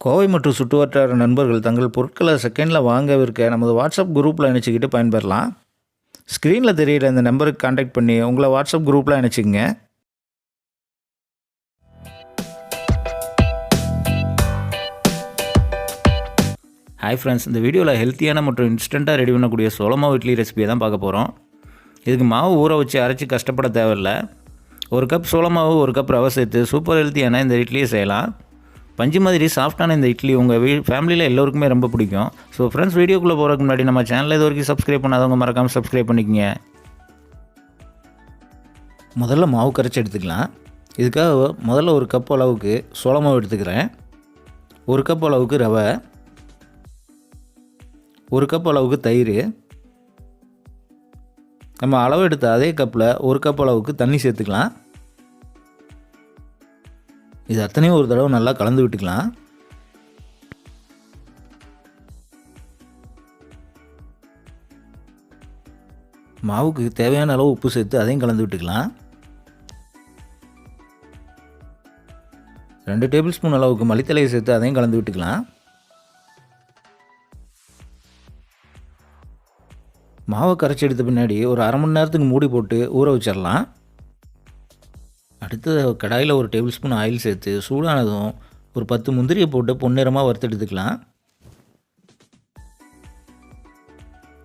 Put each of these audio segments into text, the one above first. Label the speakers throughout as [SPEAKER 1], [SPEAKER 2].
[SPEAKER 1] கோவை மற்றும் சுற்றுவட்டார நண்பர்கள் தங்கள் பொருட்களை செகண்டில் வாங்க விற்க நமது வாட்ஸ்அப் குரூப்பில் இணைச்சிக்கிட்டு பயன்பெறலாம். ஸ்க்ரீனில் தெரிகிற இந்த நம்பருக்கு கான்டாக்ட் பண்ணி உங்களை வாட்ஸ்அப் குரூப்பில் இணைச்சிக்கங்க. ஹாய் ஃப்ரெண்ட்ஸ், இந்த வீடியோவில் ஹெல்த்தியான மற்றும் இன்ஸ்டண்ட்டாக ரெடி பண்ணக்கூடிய சோள மாவு இட்லி ரெசிபியை தான் பார்க்க போகிறோம். இதுக்கு மாவு ஊற வச்சு அரைச்சி கஷ்டப்பட தேவையில்லை. ஒரு கப் சோள மாவு, ஒரு கப் ரவை சேர்த்து சூப்பர் ஹெல்த்தியான இந்த இட்லியை செய்யலாம். பஞ்சு மாதிரி சாஃப்டான இந்த இட்லி உங்கள் ஃபேமிலியில் எல்லோருக்குமே ரொம்ப பிடிக்கும். ஸோ ஃப்ரெண்ட்ஸ், வீடியோக்குள்ளே போகிறதுக்கு முன்னாடி நம்ம சேனலில் இது வரைக்கும் சப்ஸ்கிரைப் பண்ணாதவங்க மறக்காமல் சப்ஸ்கிரைப் பண்ணிக்கங்க. முதல்ல மாவு கரைச்சி எடுத்துக்கலாம். இதுக்காக முதல்ல ஒரு கப் அளவுக்கு சோள மாவு எடுத்துக்கிறேன். ஒரு கப் அளவுக்கு ரவை, ஒரு கப் அளவுக்கு தயிர், நம்ம அளவு எடுத்த அதே கப்பில் ஒரு கப் அளவுக்கு தண்ணி சேர்த்துக்கலாம். இது அத்தனையும் ஒரு தடவை நல்லா கலந்து விட்டுக்கலாம். மாவுக்கு தேவையான அளவு உப்பு சேர்த்து அதையும் கலந்து விட்டுக்கலாம். 2 டேபிள் ஸ்பூன் அளவுக்கு மல்லித்தலையை சேர்த்து அதையும் கலந்து விட்டுக்கலாம். மாவை கரைச்சி எடுத்த பின்னாடி ஒரு அரை மணி நேரத்துக்கு மூடி போட்டு ஊற வச்சிடலாம். அடுத்து கடாயில் ஒரு டேபிள் ஸ்பூன் ஆயில் சேர்த்து சூடானதும் ஒரு 10 முந்திரியை போட்டு பொன்னிறமாக வறுத்து எடுத்துக்கலாம்.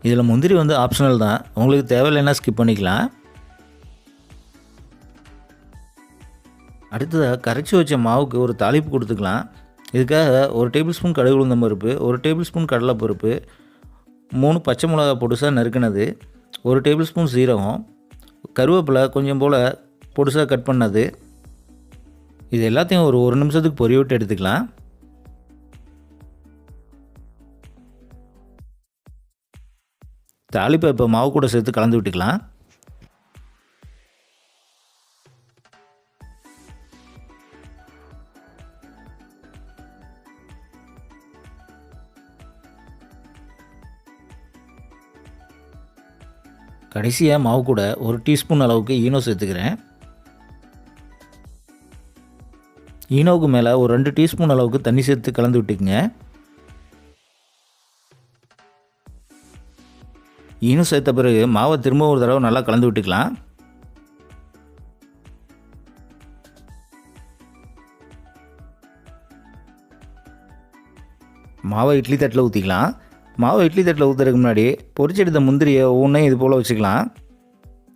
[SPEAKER 1] இதில் முந்திரி ஆப்ஷனல் தான், உங்களுக்கு தேவையில்லைன்னா ஸ்கிப் பண்ணிக்கலாம். அடுத்ததாக கரைச்சி வச்ச மாவுக்கு ஒரு தாளிப்பு கொடுத்துக்கலாம். இதுக்காக ஒரு டேபிள் ஸ்பூன் கடுகு உளுந்தம் பருப்பு, ஒரு டேபிள் ஸ்பூன் கடலைப்பருப்பு, 3 பச்சை மிளகா பொடுசாக நறுக்கினது, ஒரு டேபிள் ஸ்பூன் சீரகம், கருவேப்பிலை கொஞ்சம் போல் பொடுசாக கட் பண்ணது, இது எல்லாத்தையும் ஒரு 1 நிமிஷத்துக்கு பொரிய விட்டு எடுத்துக்கலாம். தாளிப்பை இப்போ மாவு கூட சேர்த்து கலந்து விட்டுக்கலாம். கடைசியாக மாவு கூட ஒரு டீஸ்பூன் அளவுக்கு ஈனோ சேர்த்துக்கிறேன். ஈனோவுக்கு மேலே ஒரு 2 டீஸ்பூன் அளவுக்கு தண்ணி சேர்த்து கலந்து விட்டுக்குங்க. ஈனோ சேர்த்த பிறகு மாவை திரும்ப ஒரு தடவை நல்லா கலந்து விட்டுக்கலாம். மாவை இட்லி தட்டில் ஊற்றிக்கலாம். மாவை இட்லி தட்டில் ஊற்றுறதுக்கு முன்னாடி பொரிச்செடுத்த முந்திரியை ஒவ்வொன்றையும் இது போல் வச்சுக்கலாம்.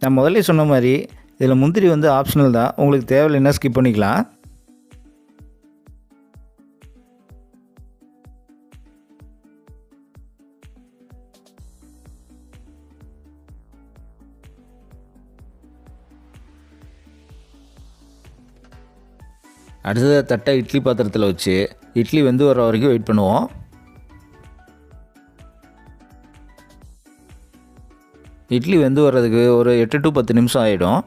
[SPEAKER 1] நான் முதல்ல சொன்ன மாதிரி இதில் முந்திரி ஆப்ஷனல் தான், உங்களுக்கு தேவையில்லைன்னா ஸ்கிப் பண்ணிக்கலாம். அடுத்ததாக தட்டை இட்லி பாத்திரத்தில் வச்சு இட்லி வெந்து வர வரைக்கும் வெயிட் பண்ணுவோம். இட்லி வெந்து வர்றதுக்கு ஒரு 8 to 10 நிமிஷம் ஆகிடும்.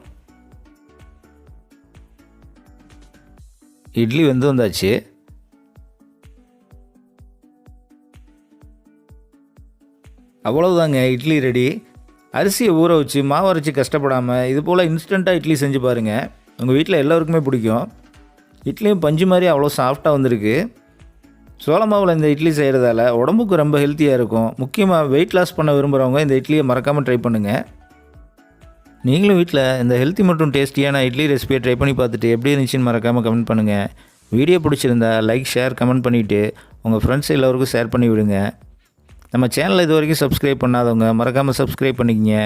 [SPEAKER 1] இட்லி வெந்து வந்தாச்சு. அவ்வளவுதாங்க, இட்லி ரெடி. அரிசியை ஊற வச்சு மாவு அரைச்சி கஷ்டப்படாமல் இது போல் இன்ஸ்டண்ட்டாக இட்லி செஞ்சு பாருங்கள். உங்கள் வீட்டில் எல்லோருக்குமே பிடிக்கும். இட்லியும் பஞ்சு மாதிரி அவ்வளோ சாஃப்டாக வந்திருக்கு. சோள மாவில் இந்த இட்லி செய்கிறதால உடம்புக்கு ரொம்ப ஹெல்த்தியாக இருக்கும். முக்கியமாக வெயிட் லாஸ் பண்ண விரும்புகிறவங்க இந்த இட்லியை மறக்காமல் ட்ரை பண்ணுங்கள். நீங்களும் வீட்டில் இந்த ஹெல்த்தி மற்றும் டேஸ்டியான இட்லி ரெசிபியை ட்ரை பண்ணி பார்த்துட்டு எப்படி இருந்துச்சுன்னு மறக்காமல் கமெண்ட் பண்ணுங்கள். வீடியோ பிடிச்சிருந்தா லைக், ஷேர், கமெண்ட் பண்ணிவிட்டு உங்கள் ஃப்ரெண்ட்ஸ் எல்லோருக்கும் ஷேர் பண்ணி விடுங்க. நம்ம சேனலை இது வரைக்கும் சப்ஸ்கிரைப் பண்ணாதவங்க மறக்காமல் சப்ஸ்கிரைப் பண்ணிக்கங்க.